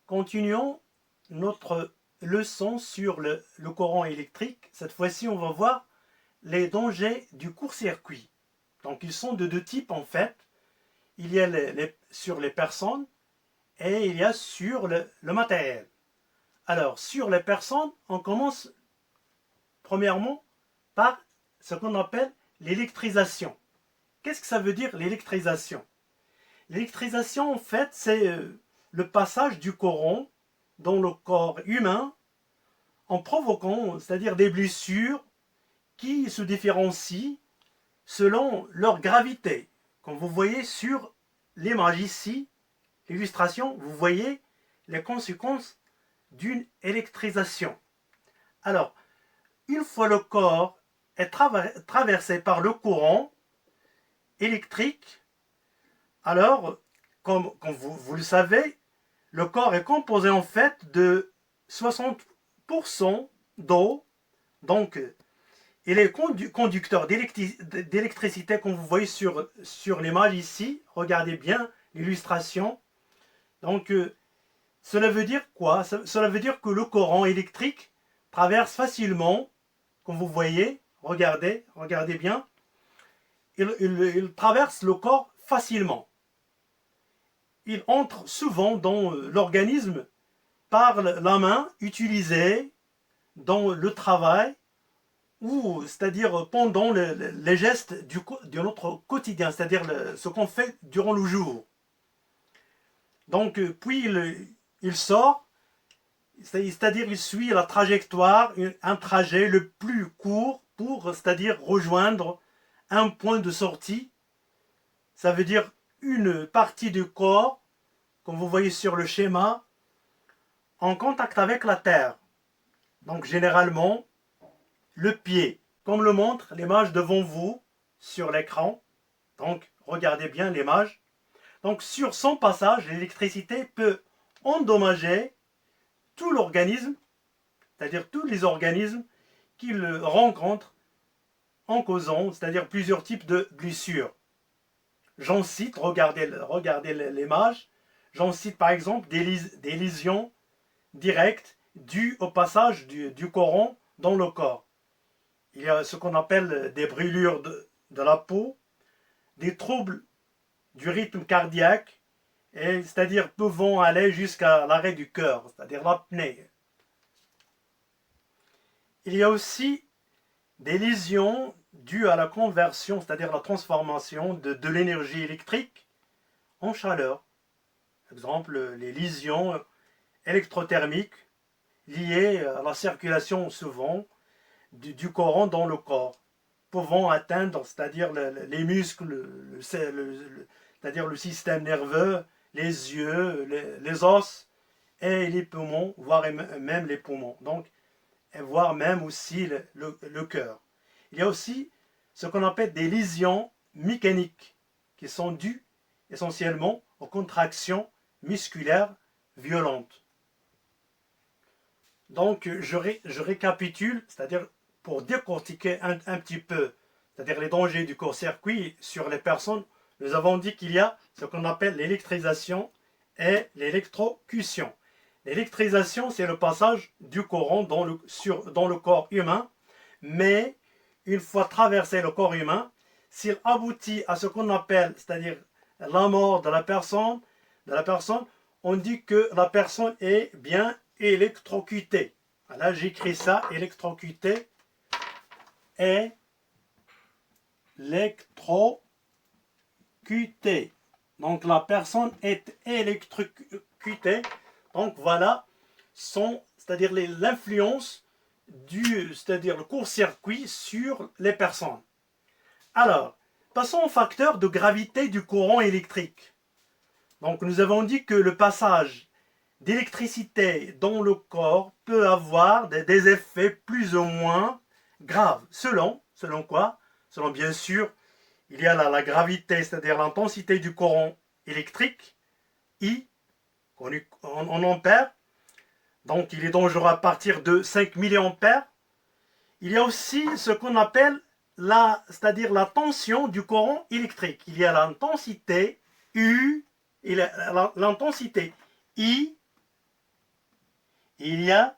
Continuons notre leçon sur le courant électrique. Cette fois-ci, on va voir les dangers du court-circuit. Donc, ils sont de deux types en fait. Il y a sur les personnes et il y a sur le matériel. Alors, sur les personnes, on commence premièrement par ce qu'on appelle l'électrisation. Qu'est-ce que ça veut dire l'électrisation? L'électrisation, en fait, c'est le passage du courant dans le corps humain en provoquant, c'est-à-dire des blessures qui se différencient selon leur gravité. Comme vous voyez sur l'image ici, l'illustration, vous voyez les conséquences d'une électrisation. Alors, une fois le corps est traversé par le courant électrique, alors, comme vous le savez, le corps est composé en fait de 60% d'eau, donc il est conducteur d'électricité, comme vous voyez sur l'image ici. Regardez bien l'illustration. Donc, cela veut dire quoi? Cela veut dire que le courant électrique traverse facilement, comme vous voyez, regardez bien, il traverse le corps facilement. Il entre souvent dans l'organisme par la main utilisée dans le travail ou c'est-à-dire pendant les gestes de notre quotidien, c'est-à-dire ce qu'on fait durant le jour. Donc puis il sort, c'est-à-dire il suit la trajectoire, un trajet le plus court pour, c'est-à-dire rejoindre un point de sortie. Ça veut dire une partie du corps, comme vous voyez sur le schéma, en contact avec la terre. Donc généralement, le pied, comme le montre l'image devant vous sur l'écran. Donc regardez bien l'image. Donc sur son passage, l'électricité peut endommager tout l'organisme, c'est-à-dire tous les organismes qu'il rencontre en causant, c'est-à-dire plusieurs types de blessures. J'en cite, regardez l'image, j'en cite par exemple des lésions directes dues au passage du courant dans le corps. Il y a ce qu'on appelle des brûlures de la peau, des troubles du rythme cardiaque, c'est-à-dire pouvant aller jusqu'à l'arrêt du cœur, c'est-à-dire l'apnée. Il y a aussi des lésions dues à la conversion, c'est-à-dire la transformation de l'énergie électrique en chaleur. Par exemple, les lésions électrothermiques liées à la circulation souvent du courant dans le corps, pouvant atteindre, c'est-à-dire les muscles, c'est-à-dire le système nerveux, les yeux, les os et les poumons, voire même les poumons. Donc, et voire même aussi le cœur. Il y a aussi ce qu'on appelle des lésions mécaniques qui sont dues essentiellement aux contractions musculaires violentes. Donc je récapitule, c'est-à-dire pour décortiquer un petit peu, c'est-à-dire les dangers du court-circuit sur les personnes, nous avons dit qu'il y a ce qu'on appelle l'électrisation et l'électrocution. L'électrisation, c'est le passage du courant dans le corps humain, mais une fois traversé le corps humain, s'il aboutit à ce qu'on appelle, c'est-à-dire la mort de la personne, on dit que la personne est bien électrocutée. Là, j'écris ça, électrocuté, électrocuté. Donc la personne est électrocutée. Donc voilà, c'est-à-dire l'influence c'est-à-dire le court-circuit sur les personnes. Alors, passons au facteur de gravité du courant électrique. Donc nous avons dit que le passage d'électricité dans le corps peut avoir des effets plus ou moins graves. Selon quoi? Selon bien sûr, il y a la gravité, c'est-à-dire l'intensité du courant électrique, I, en ampères. Donc il est dangereux à partir de 5 milliampères. Il y a aussi ce qu'on appelle c'est-à-dire la tension du courant électrique. Il y a l'intensité U et l'intensité I il y a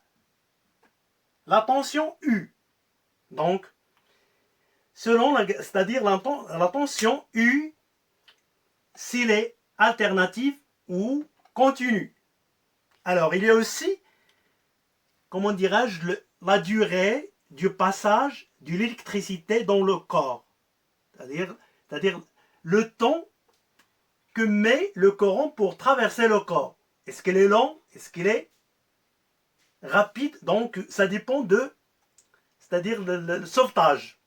la tension U. Donc, c'est-à-dire la tension U, s'il est alternative ou continue. Alors, il y a aussi, comment dirais-je, la durée du passage de l'électricité dans le corps. C'est-à-dire le temps que met le courant pour traverser le corps. Est-ce qu'il est lent? Est-ce qu'il est rapide? Donc, ça dépend c'est-à-dire le sauvetage.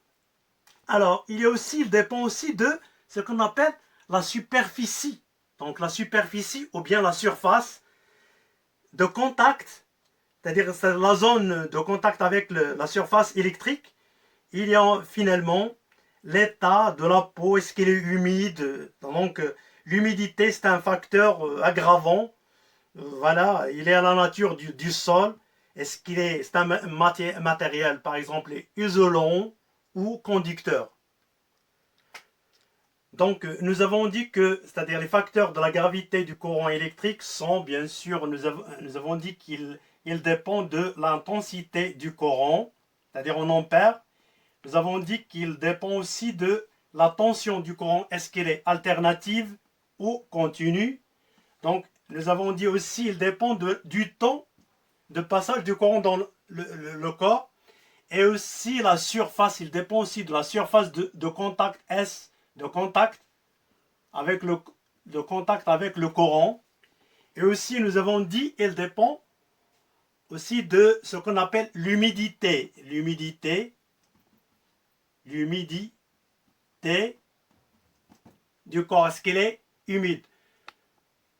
Alors, il dépend aussi de ce qu'on appelle la superficie. Donc, la superficie ou bien la surface de contact, c'est-à-dire la zone de contact avec la surface électrique. Il y a finalement l'état de la peau, est-ce qu'il est humide? Donc, l'humidité, c'est un facteur aggravant. Voilà, il est à la nature du sol. Est-ce c'est un matériel, par exemple, isolant ou conducteur? Donc, nous avons dit que, c'est-à-dire les facteurs de la gravité du courant électrique sont, bien sûr, nous avons dit qu'ils dépendent de l'intensité du courant, c'est-à-dire en ampères. Nous avons dit qu'il dépend aussi de la tension du courant. Est-ce qu'elle est alternative ou continue? Donc, nous avons dit aussi qu'il dépend du temps de passage du courant dans le corps. Et aussi la surface, il dépend aussi de la surface de contact S, de contact avec le courant. Et aussi, nous avons dit qu'il dépend aussi de ce qu'on appelle l'humidité. L'humidité du corps, est-ce qu'elle est humide?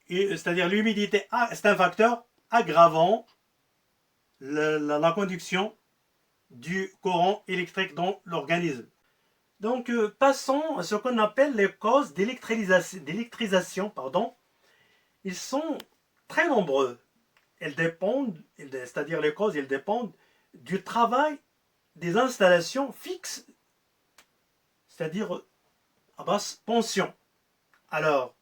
C'est-à-dire l'humidité, c'est un facteur aggravant la conduction du courant électrique dans l'organisme. Donc, passons à ce qu'on appelle les causes d'électrisation. Ils sont très nombreux. C'est-à-dire les causes, elles dépendent du travail des installations fixes, c'est-à-dire à basse tension. Alors,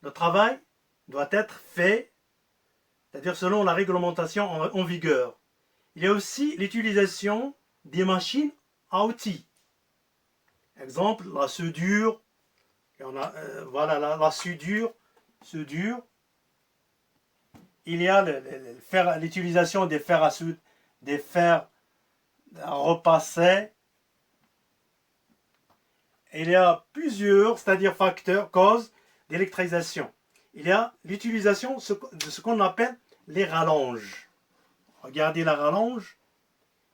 le travail doit être fait, c'est-à-dire selon la réglementation en vigueur. Il y a aussi l'utilisation des machines à outils. Exemple, la soudure. Voilà, la soudure. Il y a l'utilisation des fers à souder, des fers à repasser. Il y a plusieurs, c'est-à-dire facteurs, causes d'électrisation. Il y a l'utilisation de ce qu'on appelle les rallonges. Regardez la rallonge,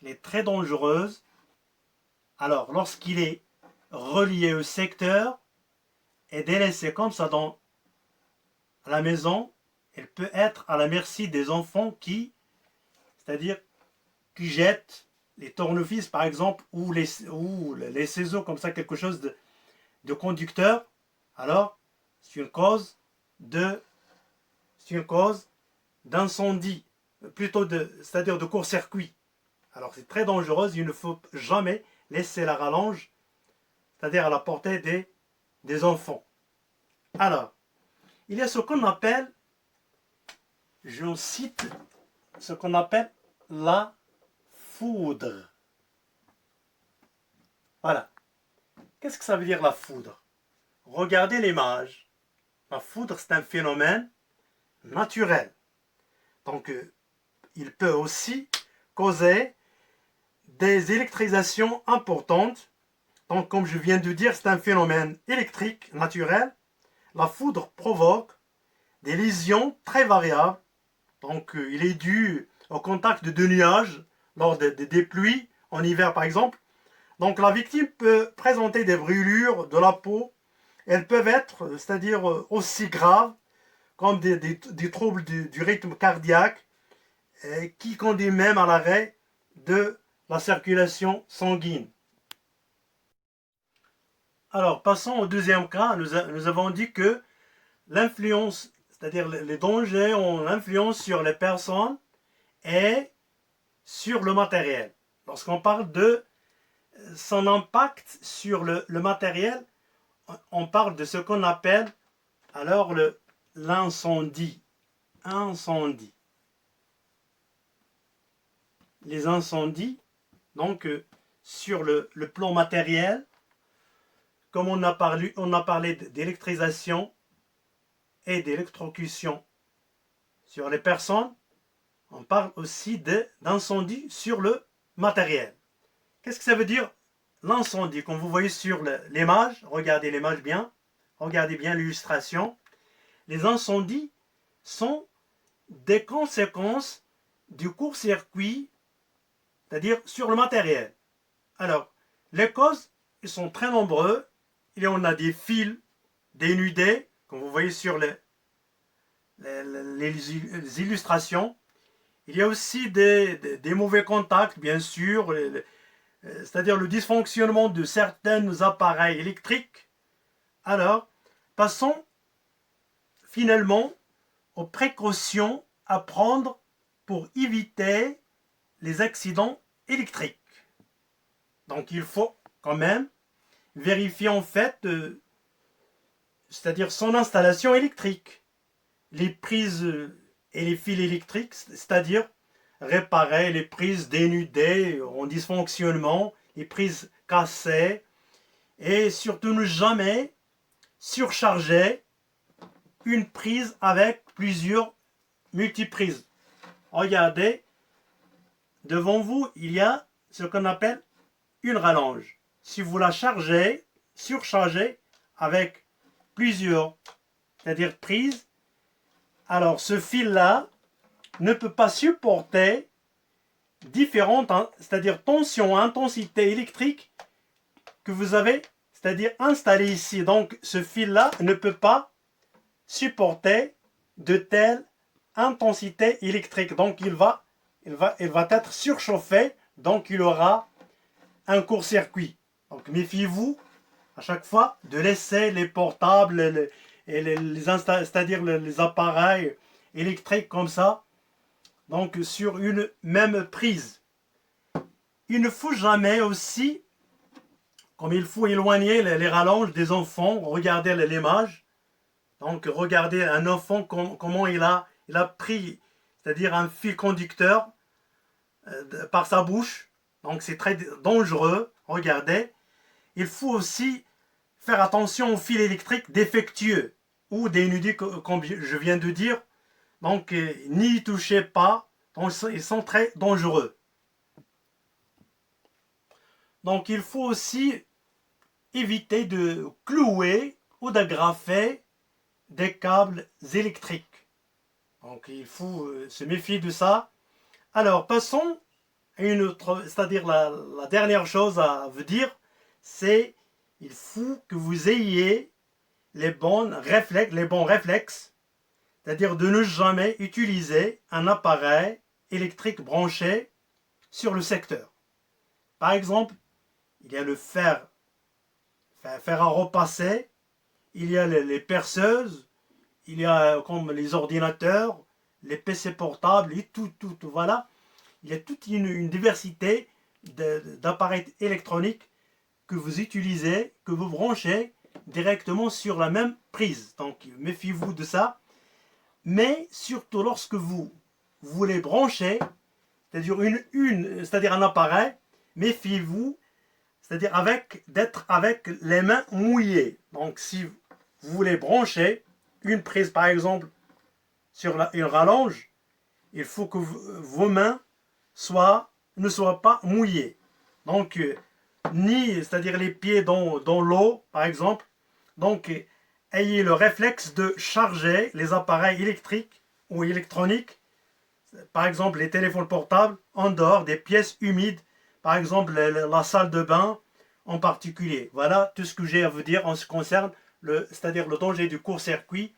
elle est très dangereuse. Alors, lorsqu'il est relié au secteur et délaissé comme ça dans la maison, elle peut être à la merci des enfants c'est-à-dire qui jettent les tournevis par exemple ou les ciseaux comme ça, quelque chose de conducteur. Alors, c'est une cause d'incendie, plutôt c'est-à-dire de court-circuit. Alors c'est très dangereux, il ne faut jamais laisser la rallonge, c'est-à-dire à la portée des enfants. Alors, il y a ce qu'on appelle, je cite, ce qu'on appelle la foudre. Voilà. Qu'est-ce que ça veut dire la foudre? Regardez l'image. La foudre, c'est un phénomène naturel. Donc, il peut aussi causer des électrisations importantes. Donc, comme je viens de dire, c'est un phénomène électrique naturel. La foudre provoque des lésions très variables. Donc, il est dû au contact de nuages lors des pluies, en hiver par exemple. Donc, la victime peut présenter des brûlures de la peau. Elles peuvent être, c'est-à-dire aussi graves, comme des troubles du rythme cardiaque, qui conduit même à l'arrêt de la circulation sanguine. Alors, passons au deuxième cas. Nous avons dit que l'influence, c'est-à-dire les dangers ont l'influence sur les personnes et sur le matériel. Lorsqu'on parle de son impact sur le matériel, on parle de ce qu'on appelle alors l'incendie. Incendie. les incendies, donc sur le plan matériel, comme on a parlé d'électrisation et d'électrocution sur les personnes, on parle aussi d'incendie sur le matériel. Qu'est-ce que ça veut dire l'incendie? Comme vous voyez sur l'image, regardez l'image bien, regardez bien l'illustration. Les incendies sont des conséquences du court-circuit, c'est-à-dire sur le matériel. Alors, les causes, ils sont très nombreux. Il y en a des fils dénudés, comme vous voyez sur les illustrations. Il y a aussi des mauvais contacts, bien sûr, c'est-à-dire le dysfonctionnement de certains appareils électriques. Alors, passons finalement aux précautions à prendre pour éviter les accidents électriques. Donc il faut quand même vérifier en fait, c'est-à-dire son installation électrique, les prises et les fils électriques, c'est-à-dire réparer les prises dénudées en dysfonctionnement, les prises cassées, et surtout ne jamais surcharger une prise avec plusieurs multiprises. Regardez, devant vous, il y a ce qu'on appelle une rallonge. Si vous la chargez, surchargez avec plusieurs, c'est-à-dire prises, alors ce fil-là ne peut pas supporter différentes, c'est-à-dire tension, intensité électrique que vous avez, c'est-à-dire installé ici. Donc ce fil-là ne peut pas supporter de telle intensité électrique. Donc il va être surchauffé, donc il aura un court-circuit. Donc méfiez-vous à chaque fois de laisser les portables c'est-à-dire les appareils électriques comme ça, donc sur une même prise. Il ne faut jamais aussi, comme il faut éloigner les rallonges des enfants, regardez l'image. Donc regardez un enfant comment il a pris, c'est-à-dire un fil conducteur par sa bouche. Donc c'est très dangereux, regardez. Il faut aussi faire attention aux fils électriques défectueux ou dénudés, comme je viens de dire. Donc n'y touchez pas, donc, ils sont très dangereux. Donc il faut aussi éviter de clouer ou d'agrafer des câbles électriques. Donc il faut se méfier de ça. Alors passons à une autre, c'est-à-dire la dernière chose à vous dire, c'est il faut que vous ayez les bons réflexes, c'est-à-dire de ne jamais utiliser un appareil électrique branché sur le secteur. Par exemple, il y a le fer à repasser, il y a les perceuses, il y a comme les ordinateurs, les PC portables et tout, voilà. Il y a toute une diversité d'appareils électroniques que vous utilisez, que vous branchez directement sur la même prise. Donc méfiez-vous de ça. Mais surtout lorsque vous voulez brancher, c'est-à-dire c'est-à-dire un appareil, méfiez-vous, c'est-à-dire d'être avec les mains mouillées. Donc si vous voulez brancher une prise par exemple sur une rallonge, il faut que vos mains ne soient pas mouillées. Donc c'est-à-dire les pieds dans l'eau par exemple. Donc ayez le réflexe de charger les appareils électriques ou électroniques, par exemple les téléphones portables, en dehors des pièces humides, par exemple la salle de bain en particulier. Voilà tout ce que j'ai à vous dire en ce qui concerne c'est-à-dire le danger du court-circuit.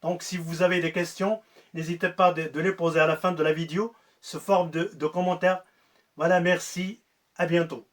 Donc si vous avez des questions, n'hésitez pas de les poser à la fin de la vidéo sous forme de commentaires. Voilà, merci, à bientôt.